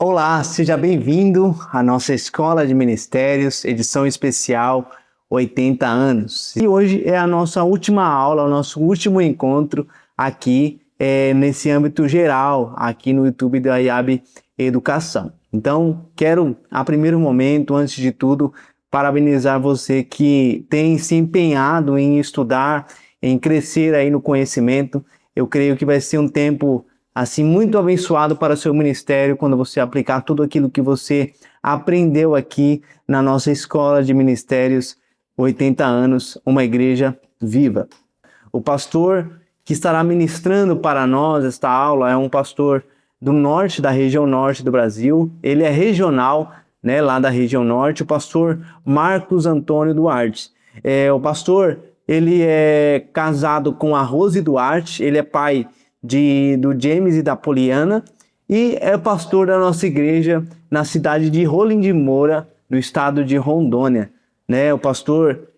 Olá, seja bem-vindo à nossa Escola de Ministérios, edição especial 80 anos. E hoje é a nossa última aula, o nosso último encontro aqui nesse âmbito geral, aqui no YouTube da IAB Educação. Então, quero, a primeiro momento, antes de tudo, parabenizar você que tem se empenhado em estudar, em crescer aí no conhecimento. Eu creio que vai ser um tempo assim, muito abençoado para o seu ministério quando você aplicar tudo aquilo que você aprendeu aqui na nossa Escola de Ministérios 80 anos, uma igreja viva. O pastor que estará ministrando para nós esta aula é um pastor do norte, da região norte do Brasil. Ele é regional, né, lá da região norte, o pastor Marcos Antônio Duarte. O pastor, ele é casado com a Rose Duarte, ele é pai do James e da Poliana, e é pastor da nossa igreja na cidade de Rolim de Moura, no estado de Rondônia. Né? O pastor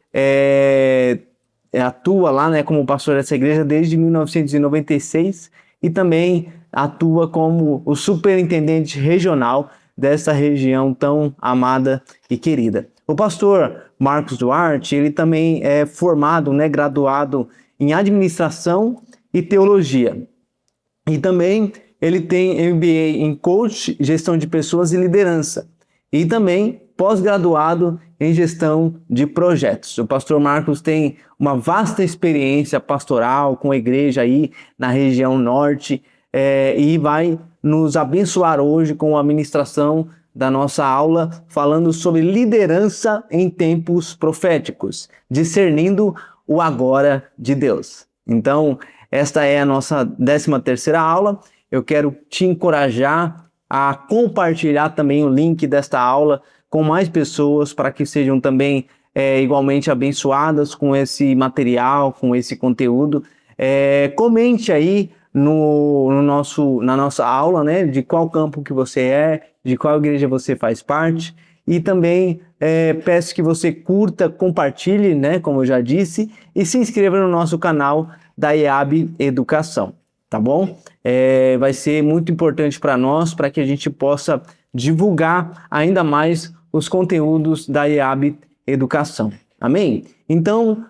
atua lá, né, como pastor dessa igreja desde 1996 e também atua como o superintendente regional dessa região tão amada e querida. O pastor Marcos Duarte, ele também é formado, né, graduado em administração e teologia. E também ele tem MBA em coach, gestão de pessoas e liderança. E também pós-graduado em gestão de projetos. O pastor Marcos tem uma vasta experiência pastoral com a igreja aí na região norte e vai nos abençoar hoje com a ministração da nossa aula falando sobre liderança em tempos proféticos, discernindo o agora de Deus. Então, esta é a nossa 13ª aula. Eu quero te encorajar a compartilhar também o link desta aula com mais pessoas para que sejam também igualmente abençoadas com esse material, com esse conteúdo. Comente aí na nossa aula, né, de qual campo que você é, de qual igreja você faz parte. E também peço que você curta, compartilhe, né, como eu já disse, e se inscreva no nosso canal da IAB Educação, tá bom? Vai ser muito importante para nós, para que a gente possa divulgar ainda mais os conteúdos da IAB Educação. Amém? Então,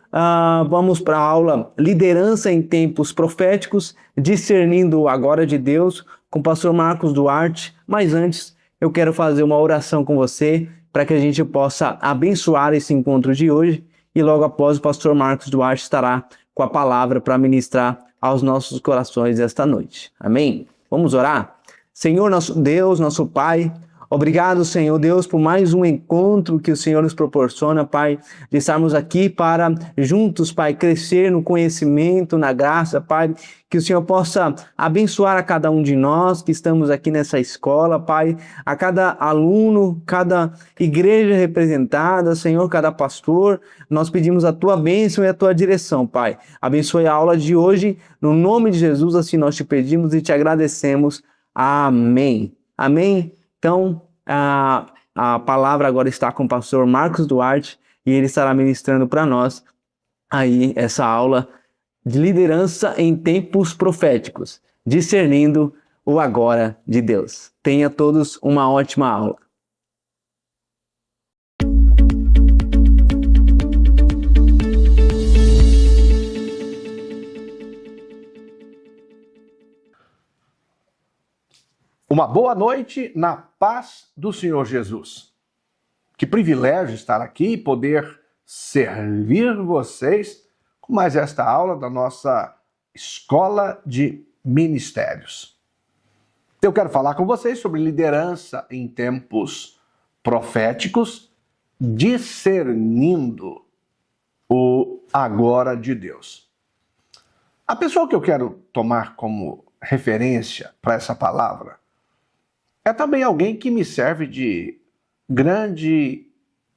vamos para a aula Liderança em Tempos Proféticos, discernindo o agora de Deus, com o pastor Marcos Duarte. Mas antes, eu quero fazer uma oração com você, para que a gente possa abençoar esse encontro de hoje, e logo após o pastor Marcos Duarte estará com a palavra para ministrar aos nossos corações esta noite. Amém? Vamos orar? Senhor, nosso Deus, nosso Pai, obrigado, Senhor Deus, por mais um encontro que o Senhor nos proporciona, Pai, de estarmos aqui para juntos, Pai, crescer no conhecimento, na graça, Pai, que o Senhor possa abençoar a cada um de nós que estamos aqui nessa escola, Pai, a cada aluno, cada igreja representada, Senhor, cada pastor, nós pedimos a Tua bênção e a Tua direção, Pai. Abençoe a aula de hoje, no nome de Jesus, assim nós te pedimos e te agradecemos. Amém. Amém. Então, a palavra agora está com o pastor Marcos Duarte e ele estará ministrando para nós aí essa aula de liderança em tempos proféticos, discernindo o agora de Deus. Tenha todos uma ótima aula. Uma boa noite na paz do Senhor Jesus. Que privilégio estar aqui e poder servir vocês com mais esta aula da nossa Escola de Ministérios. Eu quero falar com vocês sobre liderança em tempos proféticos, discernindo o agora de Deus. A pessoa que eu quero tomar como referência para essa palavra é também alguém que me serve de grande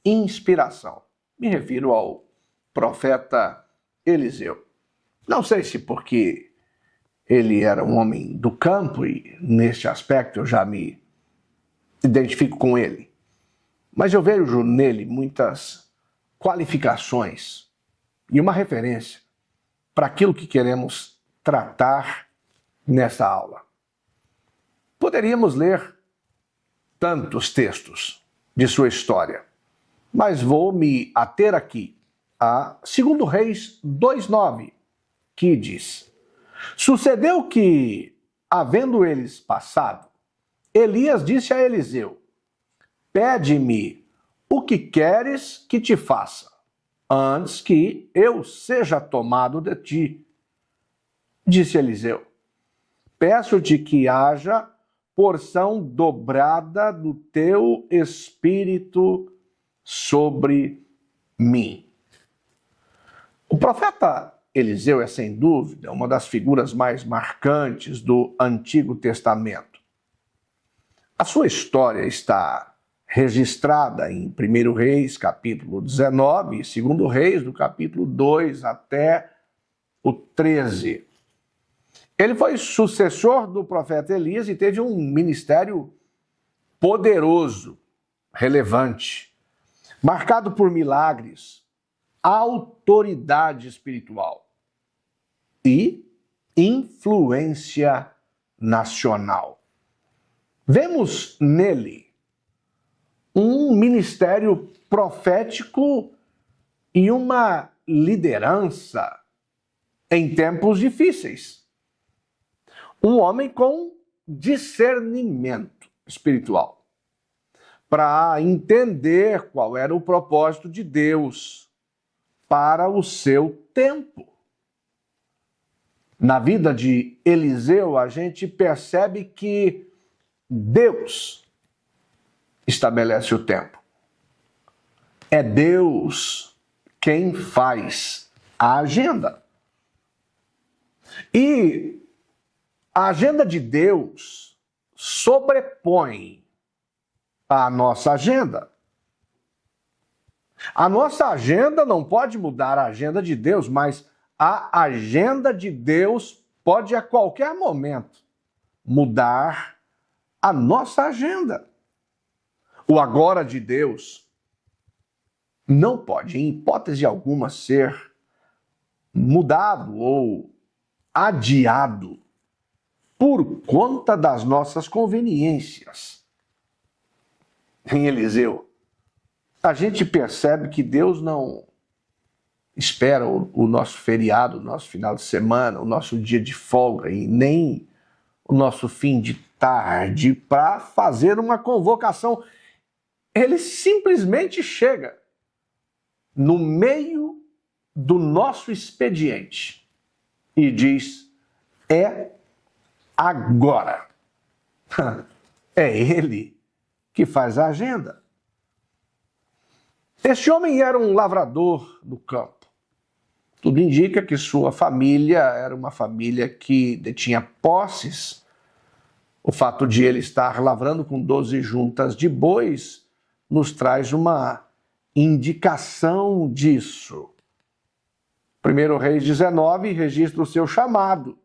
inspiração. Me refiro ao profeta Eliseu. Não sei se porque ele era um homem do campo e neste aspecto eu já me identifico com ele, mas eu vejo nele muitas qualificações e uma referência para aquilo que queremos tratar nessa aula. Poderíamos ler tantos textos de sua história, mas vou me ater aqui a 2 Reis 2:9, que diz: Sucedeu que, havendo eles passado, Elias disse a Eliseu: Pede-me o que queres que te faça, antes que eu seja tomado de ti. Disse Eliseu: Peço-te que haja porção dobrada do teu espírito sobre mim. O profeta Eliseu é, sem dúvida, uma das figuras mais marcantes do Antigo Testamento. A sua história está registrada em 1 Reis, capítulo 19, e 2 Reis, do capítulo 2 até o 13. Ele foi sucessor do profeta Elias e teve um ministério poderoso, relevante, marcado por milagres, autoridade espiritual e influência nacional. Vemos nele um ministério profético e uma liderança em tempos difíceis. Um homem com discernimento espiritual para entender qual era o propósito de Deus para o seu tempo. Na vida de Eliseu, a gente percebe que Deus estabelece o tempo. É Deus quem faz a agenda. E a agenda de Deus sobrepõe a nossa agenda. A nossa agenda não pode mudar a agenda de Deus, mas a agenda de Deus pode a qualquer momento mudar a nossa agenda. O agora de Deus não pode, em hipótese alguma, ser mudado ou adiado por conta das nossas conveniências. Em Eliseu, a gente percebe que Deus não espera o nosso feriado, o nosso final de semana, o nosso dia de folga e nem o nosso fim de tarde para fazer uma convocação. Ele simplesmente chega no meio do nosso expediente e diz: é agora. É ele que faz a agenda. Este homem era um lavrador do campo. Tudo indica que sua família era uma família que detinha posses. O fato de ele estar lavrando com 12 juntas de bois nos traz uma indicação disso. 1 Reis 19 registra o seu chamado.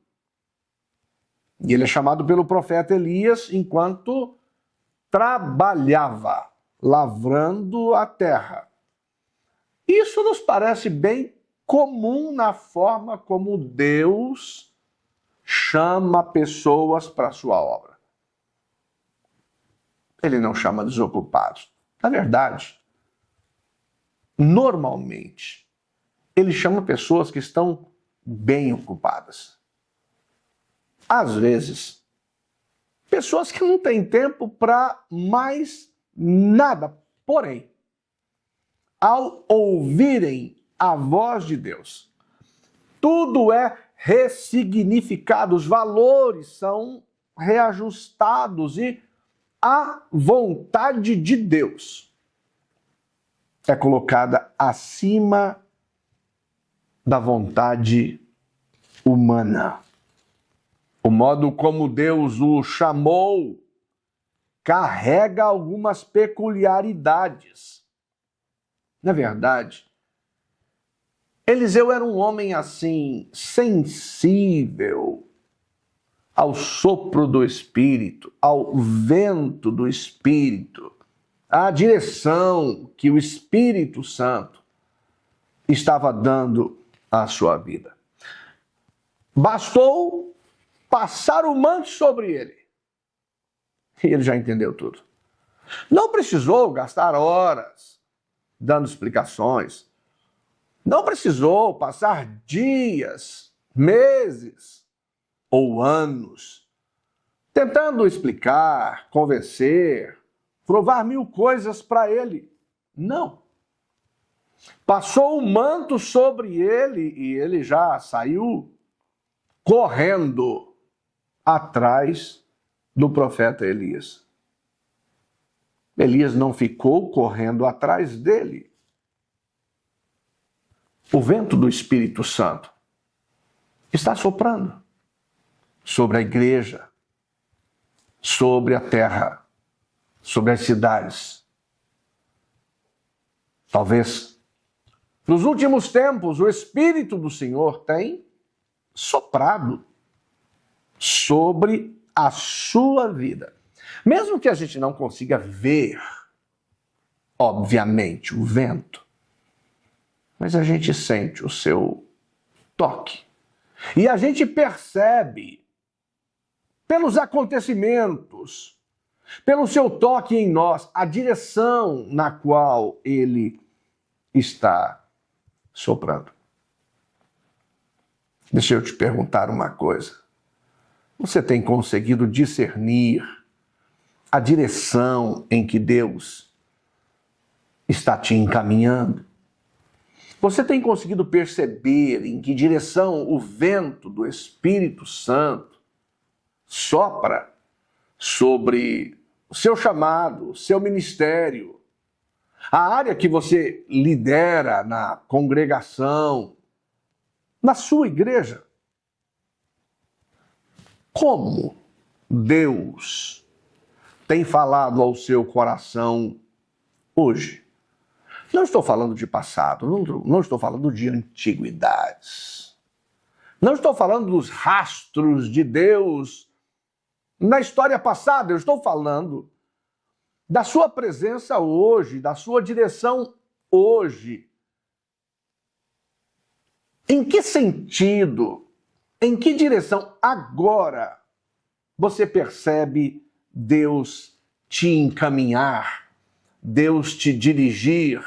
E ele é chamado pelo profeta Elias enquanto trabalhava, lavrando a terra. Isso nos parece bem comum na forma como Deus chama pessoas para a sua obra. Ele não chama desocupados. Na verdade, normalmente, ele chama pessoas que estão bem ocupadas. Às vezes, pessoas que não têm tempo para mais nada. Porém, ao ouvirem a voz de Deus, tudo é ressignificado, os valores são reajustados e a vontade de Deus é colocada acima da vontade humana. O modo como Deus o chamou carrega algumas peculiaridades. Na verdade, Eliseu era um homem assim, sensível ao sopro do Espírito, ao vento do Espírito, à direção que o Espírito Santo estava dando à sua vida. Bastou passar o manto sobre ele e ele já entendeu tudo. Não precisou gastar horas dando explicações. Não precisou passar dias, meses ou anos tentando explicar, convencer, provar mil coisas para ele. Não. Passou o manto sobre ele e ele já saiu correndo atrás do profeta Elias. Elias não ficou correndo atrás dele. O vento do Espírito Santo está soprando sobre a igreja, sobre a terra, sobre as cidades. Talvez nos últimos tempos o Espírito do Senhor tem soprado sobre a sua vida. Mesmo que a gente não consiga ver, obviamente, o vento, mas a gente sente o seu toque. E a gente percebe, pelos acontecimentos, pelo seu toque em nós, a direção na qual ele está soprando. Deixa eu te perguntar uma coisa. Você tem conseguido discernir a direção em que Deus está te encaminhando? Você tem conseguido perceber em que direção o vento do Espírito Santo sopra sobre o seu chamado, seu ministério, a área que você lidera na congregação, na sua igreja? Como Deus tem falado ao seu coração hoje? Não estou falando de passado, não estou falando de antiguidades. Não estou falando dos rastros de Deus na história passada. Eu estou falando da sua presença hoje, da sua direção hoje. Em que sentido, em que direção agora você percebe Deus te encaminhar, Deus te dirigir,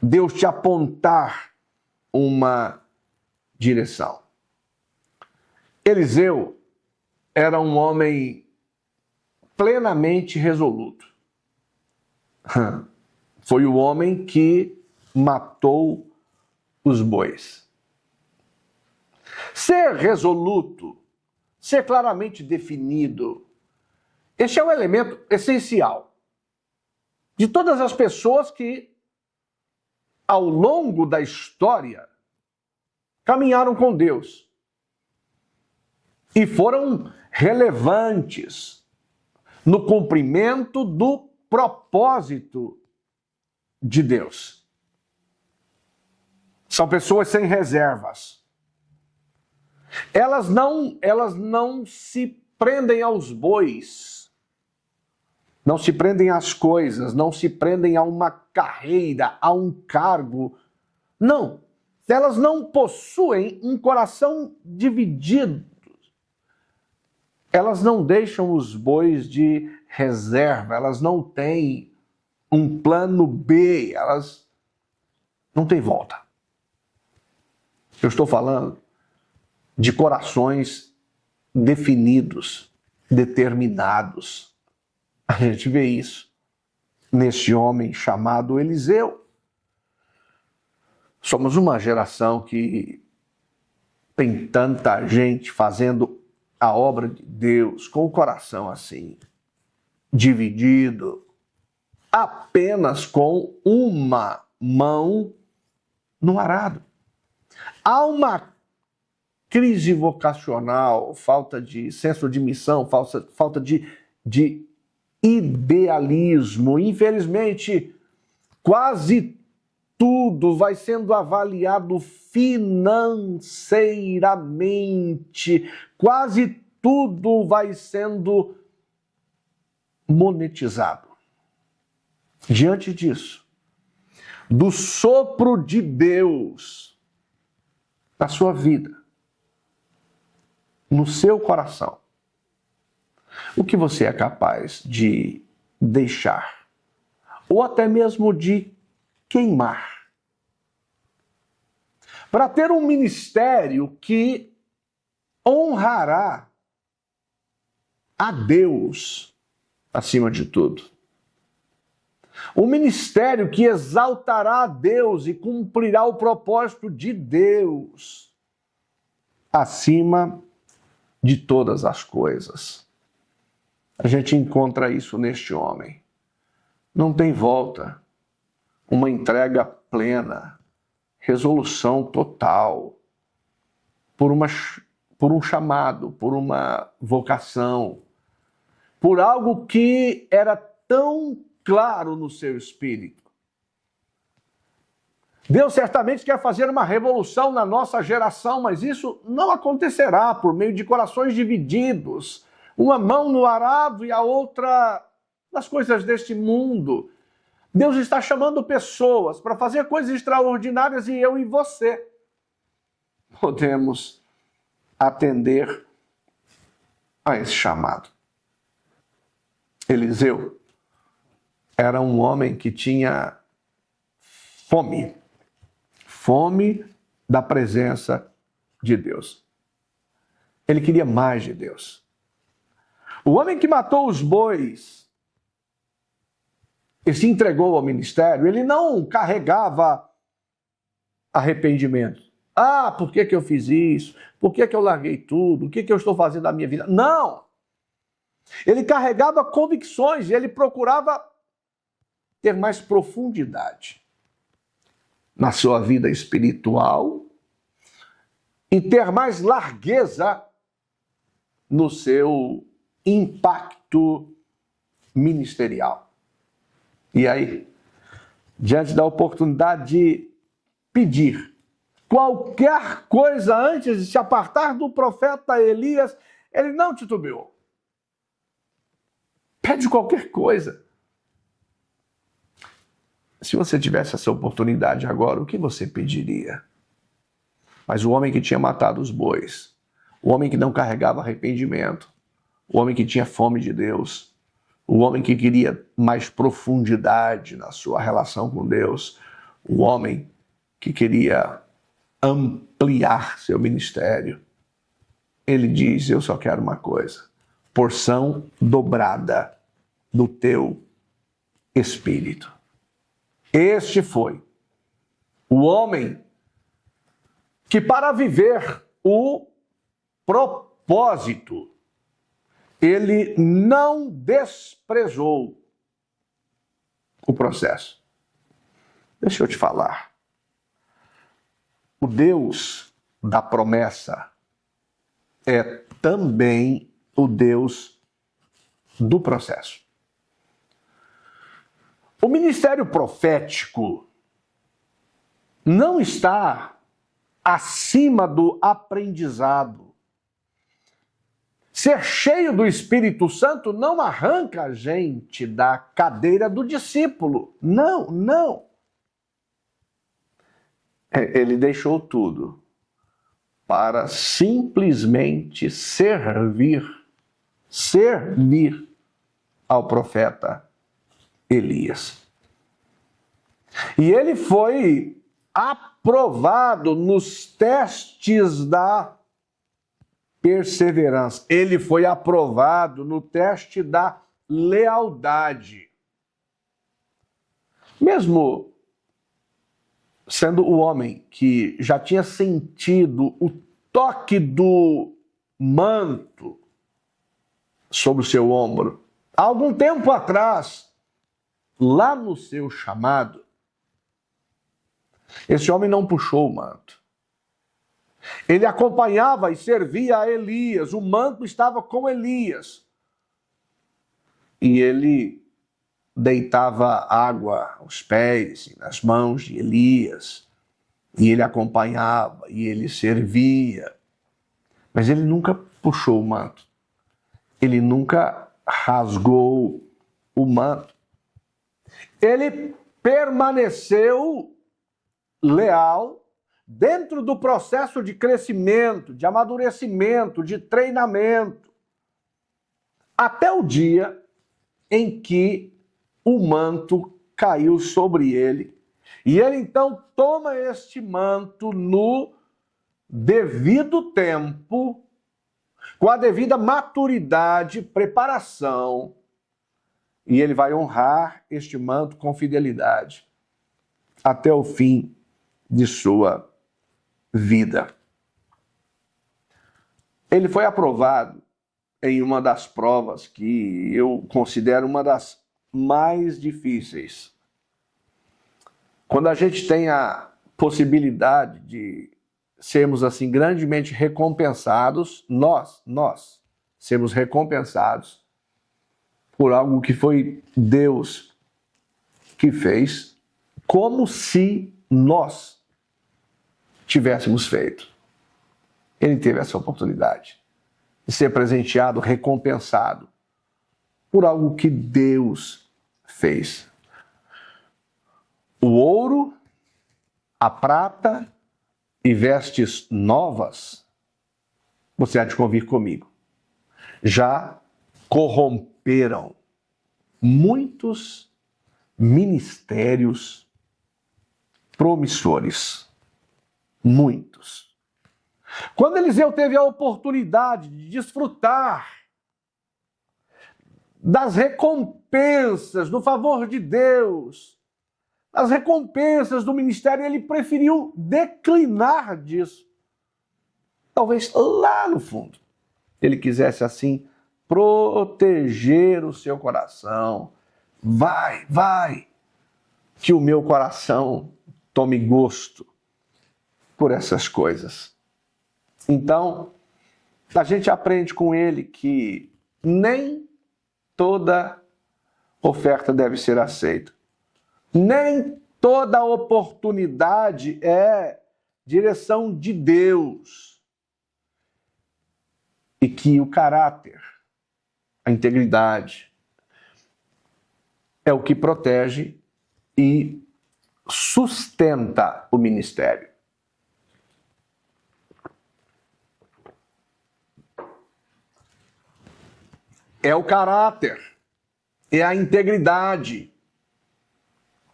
Deus te apontar uma direção? Eliseu era um homem plenamente resoluto. Foi o homem que matou os bois. Ser resoluto, ser claramente definido, este é um elemento essencial de todas as pessoas que, ao longo da história, caminharam com Deus e foram relevantes no cumprimento do propósito de Deus. São pessoas sem reservas. Elas não se prendem aos bois, não se prendem às coisas, não se prendem a uma carreira, a um cargo. Não, elas não possuem um coração dividido. Elas não deixam os bois de reserva, elas não têm um plano B, elas não têm volta. Eu estou falando de corações definidos, determinados. A gente vê isso nesse homem chamado Eliseu. Somos uma geração que tem tanta gente fazendo a obra de Deus com o coração assim, dividido, apenas com uma mão no arado. Há uma crise vocacional, falta de senso de missão, falta de idealismo. Infelizmente, quase tudo vai sendo avaliado financeiramente, quase tudo vai sendo monetizado. Diante disso, do sopro de Deus na sua vida, no seu coração, o que você é capaz de deixar, ou até mesmo de queimar, para ter um ministério que honrará a Deus acima de tudo. Um ministério que exaltará a Deus e cumprirá o propósito de Deus acima de todas as coisas. A gente encontra isso neste homem. Não tem volta. Uma entrega plena, resolução total, por um chamado, por uma vocação, por algo que era tão claro no seu espírito. Deus certamente quer fazer uma revolução na nossa geração, mas isso não acontecerá por meio de corações divididos, uma mão no arado e a outra nas coisas deste mundo. Deus está chamando pessoas para fazer coisas extraordinárias e eu e você podemos atender a esse chamado. Eliseu era um homem que tinha fome da presença de Deus. Ele queria mais de Deus. O homem que matou os bois e se entregou ao ministério, ele não carregava arrependimento. Ah, por que eu fiz isso? Por que eu larguei tudo? O que eu estou fazendo da minha vida? Não! Ele carregava convicções e ele procurava ter mais profundidade na sua vida espiritual e ter mais largueza no seu impacto ministerial. E aí, diante da oportunidade de pedir qualquer coisa antes de se apartar do profeta Elias, ele não titubeou. Pede qualquer coisa. Se você tivesse essa oportunidade agora, o que você pediria? Mas o homem que tinha matado os bois, o homem que não carregava arrependimento, o homem que tinha fome de Deus, o homem que queria mais profundidade na sua relação com Deus, o homem que queria ampliar seu ministério, ele diz: eu só quero uma coisa, porção dobrada do teu espírito. Este foi o homem que, para viver o propósito, ele não desprezou o processo. Deixa eu te falar. O Deus da promessa é também o Deus do processo. O ministério profético não está acima do aprendizado. Ser cheio do Espírito Santo não arranca a gente da cadeira do discípulo. Não, não. Ele deixou tudo para simplesmente servir ao profeta Elias. E ele foi aprovado nos testes da perseverança. Ele foi aprovado no teste da lealdade. Mesmo sendo o homem que já tinha sentido o toque do manto sobre o seu ombro, há algum tempo atrás, lá no seu chamado, esse homem não puxou o manto. Ele acompanhava e servia a Elias. O manto estava com Elias. E ele deitava água aos pés e nas mãos de Elias. E ele acompanhava e ele servia. Mas ele nunca puxou o manto. Ele nunca rasgou o manto. Ele permaneceu leal dentro do processo de crescimento, de amadurecimento, de treinamento, até o dia em que o manto caiu sobre ele. E ele então toma este manto no devido tempo, com a devida maturidade, preparação, e ele vai honrar este manto com fidelidade até o fim de sua vida. Ele foi aprovado em uma das provas que eu considero uma das mais difíceis. Quando a gente tem a possibilidade de sermos assim grandemente recompensados, nós sermos recompensados por algo que foi Deus que fez, como se nós tivéssemos feito. Ele teve essa oportunidade de ser presenteado, recompensado por algo que Deus fez. O ouro, a prata e vestes novas, você há de convir comigo, já corromperam muitos ministérios promissores. Muitos. Quando Eliseu teve a oportunidade de desfrutar das recompensas, do favor de Deus, das recompensas do ministério, ele preferiu declinar disso. Talvez lá no fundo ele quisesse assim proteger o seu coração. Vai, que o meu coração tome gosto por essas coisas. Então, a gente aprende com ele que nem toda oferta deve ser aceita. Nem toda oportunidade é direção de Deus. E que o caráter, a integridade, é o que protege e sustenta o ministério. É o caráter, é a integridade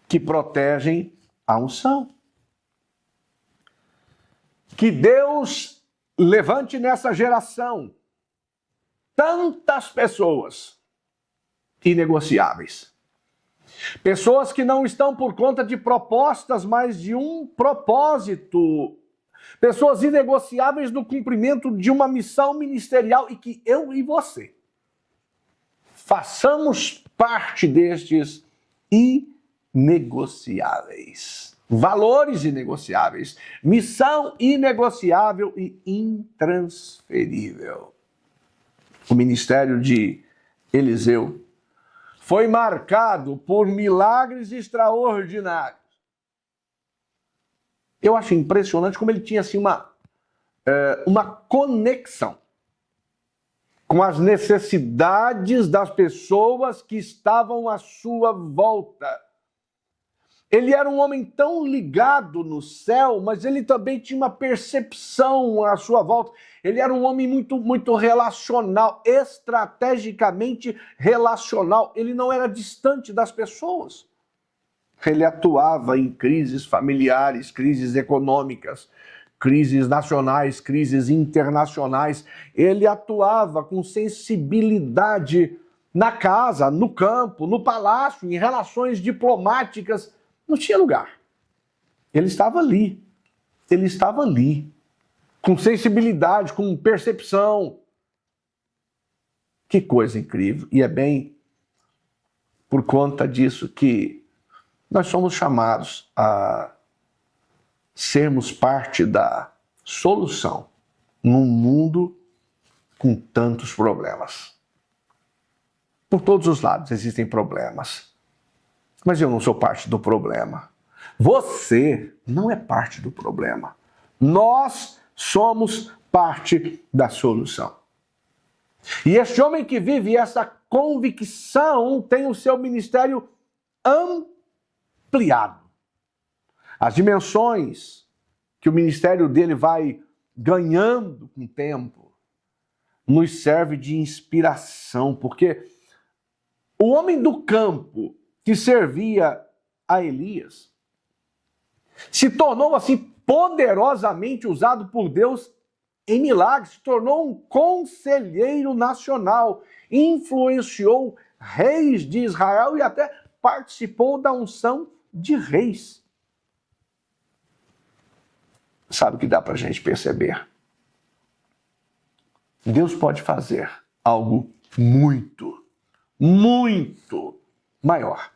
que protegem a unção. Que Deus levante nessa geração tantas pessoas inegociáveis. Pessoas que não estão por conta de propostas, mas de um propósito. Pessoas inegociáveis no cumprimento de uma missão ministerial e que eu e você façamos parte destes inegociáveis. Valores inegociáveis. Missão inegociável e intransferível. O ministério de Eliseu foi marcado por milagres extraordinários. Eu acho impressionante como ele tinha assim uma conexão com as necessidades das pessoas que estavam à sua volta. Ele era um homem tão ligado no céu, mas ele também tinha uma percepção à sua volta. Ele era um homem muito relacional, estrategicamente relacional. Ele não era distante das pessoas. Ele atuava em crises familiares, crises econômicas, crises nacionais, crises internacionais. Ele atuava com sensibilidade na casa, no campo, no palácio, em relações diplomáticas. Não tinha lugar. Ele estava ali. Ele estava ali. Com sensibilidade, com percepção. Que coisa incrível. E é bem por conta disso que nós somos chamados a sermos parte da solução num mundo com tantos problemas. Por todos os lados existem problemas. Mas eu não sou parte do problema. Você não é parte do problema. Nós somos parte da solução. E este homem que vive essa convicção tem o seu ministério ampliado. As dimensões que o ministério dele vai ganhando com o tempo nos serve de inspiração, porque O homem do campo que servia a Elias se tornou assim poderosamente usado por Deus em milagres, se tornou um conselheiro nacional, influenciou reis de Israel e até participou da unção de reis. Sabe o que dá para a gente perceber? Deus pode fazer algo muito, muito maior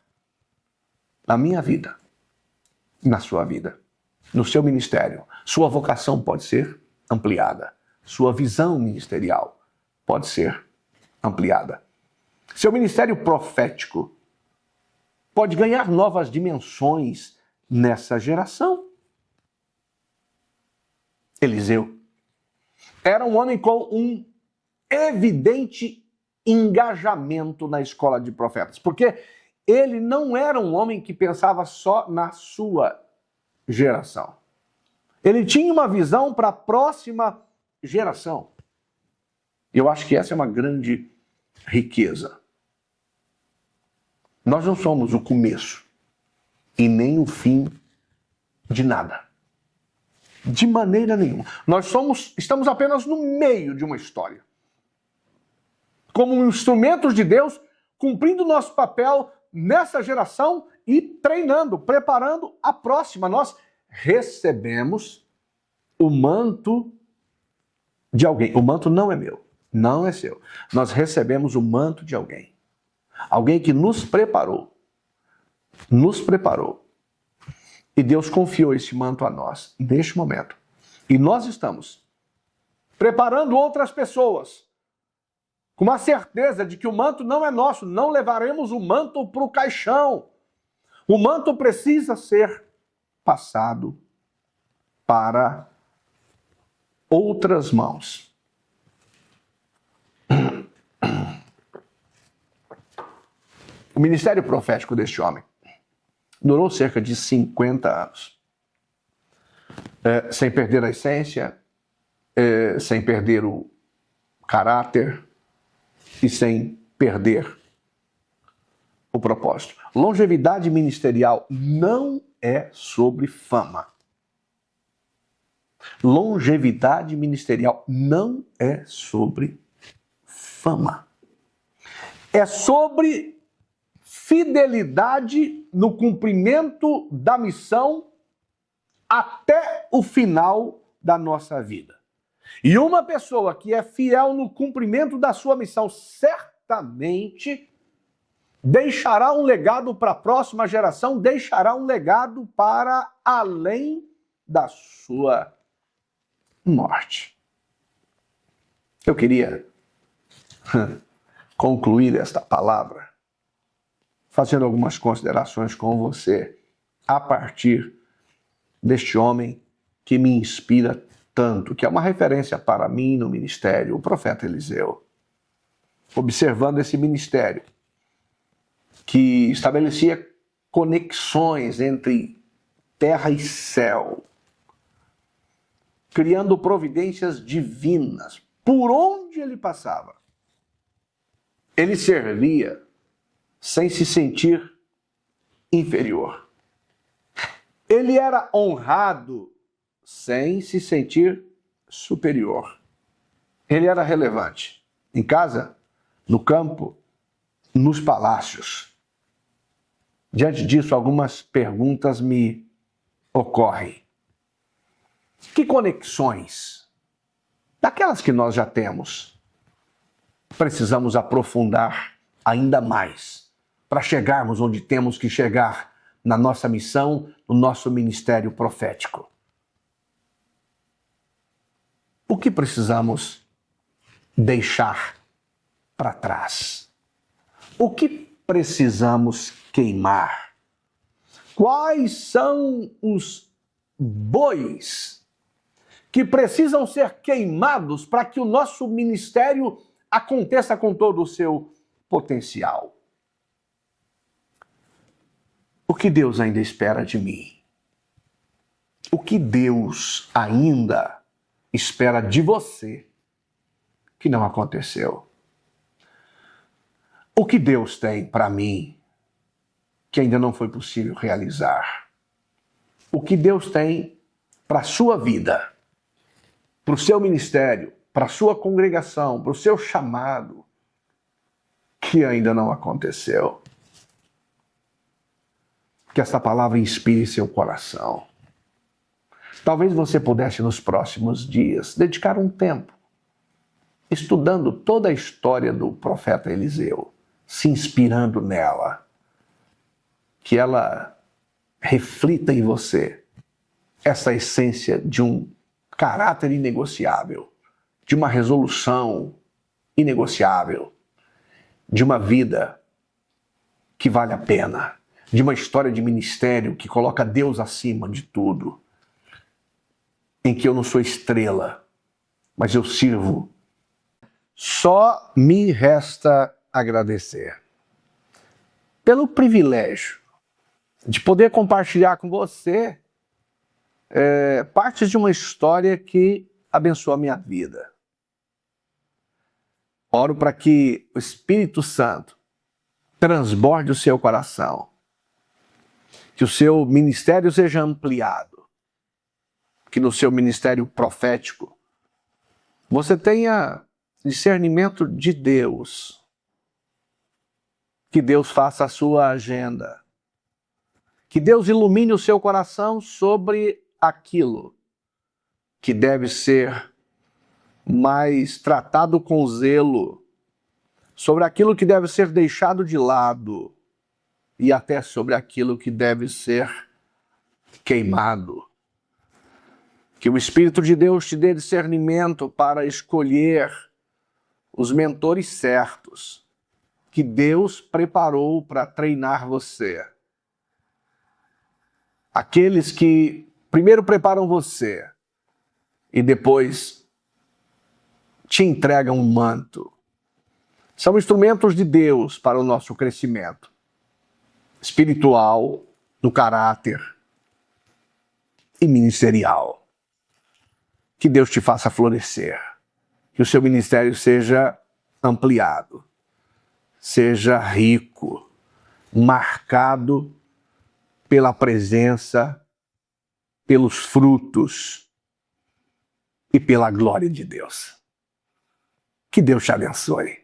na minha vida, na sua vida, no seu ministério. Sua vocação pode ser ampliada. Sua visão ministerial pode ser ampliada. Seu ministério profético pode ganhar novas dimensões nessa geração. Eliseu era um homem com um evidente engajamento na escola de profetas, porque ele não era um homem que pensava só na sua geração. Ele tinha uma visão para a próxima geração. Eu acho que essa é uma grande riqueza. Nós não somos o começo e nem o fim de nada. De maneira nenhuma. Estamos apenas no meio de uma história. Como instrumentos de Deus, cumprindo nosso papel nessa geração e treinando, preparando a próxima. Nós recebemos o manto de alguém. O manto não é meu, não é seu. Nós recebemos o manto de alguém. Alguém que nos preparou. Nos preparou. E Deus confiou esse manto a nós, neste momento. E nós estamos preparando outras pessoas, com a certeza de que o manto não é nosso, não levaremos o manto para o caixão. O manto precisa ser passado para outras mãos. O ministério profético deste homem durou cerca de 50 anos. Sem perder a essência, sem perder o caráter e sem perder o propósito. Longevidade ministerial não é sobre fama. Longevidade ministerial não é sobre fama. É sobre fidelidade no cumprimento da missão até o final da nossa vida. E uma pessoa que é fiel no cumprimento da sua missão certamente deixará um legado para a próxima geração, deixará um legado para além da sua morte. Eu queria concluir esta palavra fazendo algumas considerações com você a partir deste homem que me inspira tanto, que é uma referência para mim no ministério, o profeta Eliseu. Observando esse ministério que estabelecia conexões entre terra e céu, criando providências divinas por onde ele passava. Ele servia sem se sentir inferior. Ele era honrado sem se sentir superior. Ele era relevante em casa, no campo, nos palácios. Diante disso, algumas perguntas me ocorrem. Que conexões, daquelas que nós já temos, precisamos aprofundar ainda mais para chegarmos onde temos que chegar na nossa missão, no nosso ministério profético? O que precisamos deixar para trás? O que precisamos queimar? Quais são os bois que precisam ser queimados para que o nosso ministério aconteça com todo o seu potencial? O que Deus ainda espera de mim? O que Deus ainda espera de você que não aconteceu? o que Deus tem para mim que ainda não foi possível realizar. O que Deus tem para a sua vida, para o seu ministério, para a sua congregação, para o seu chamado, que ainda não aconteceu. Que esta palavra inspire seu coração. Talvez você pudesse, nos próximos dias, dedicar um tempo estudando toda a história do profeta Eliseu, se inspirando nela, que ela reflita em você essa essência de um caráter inegociável, de uma resolução inegociável, de uma vida que vale a pena, de uma história de ministério que coloca Deus acima de tudo, em que eu não sou estrela, mas eu sirvo. Só me resta agradecer pelo privilégio de poder compartilhar com você partes de uma história que abençoa a minha vida. Oro para que o Espírito Santo transborde o seu coração, que o seu ministério seja ampliado, que no seu ministério profético você tenha discernimento de Deus, que Deus faça a sua agenda, que Deus ilumine o seu coração sobre aquilo que deve ser mais tratado com zelo, sobre aquilo que deve ser deixado de lado e até sobre aquilo que deve ser queimado. Que o Espírito de Deus te dê discernimento para escolher os mentores certos que Deus preparou para treinar você. Aqueles que primeiro preparam você e depois te entregam um manto. São instrumentos de Deus para o nosso crescimento espiritual, no caráter e ministerial. Que Deus te faça florescer, que o seu ministério seja ampliado, seja rico, marcado pela presença, pelos frutos e pela glória de Deus. Que Deus te abençoe.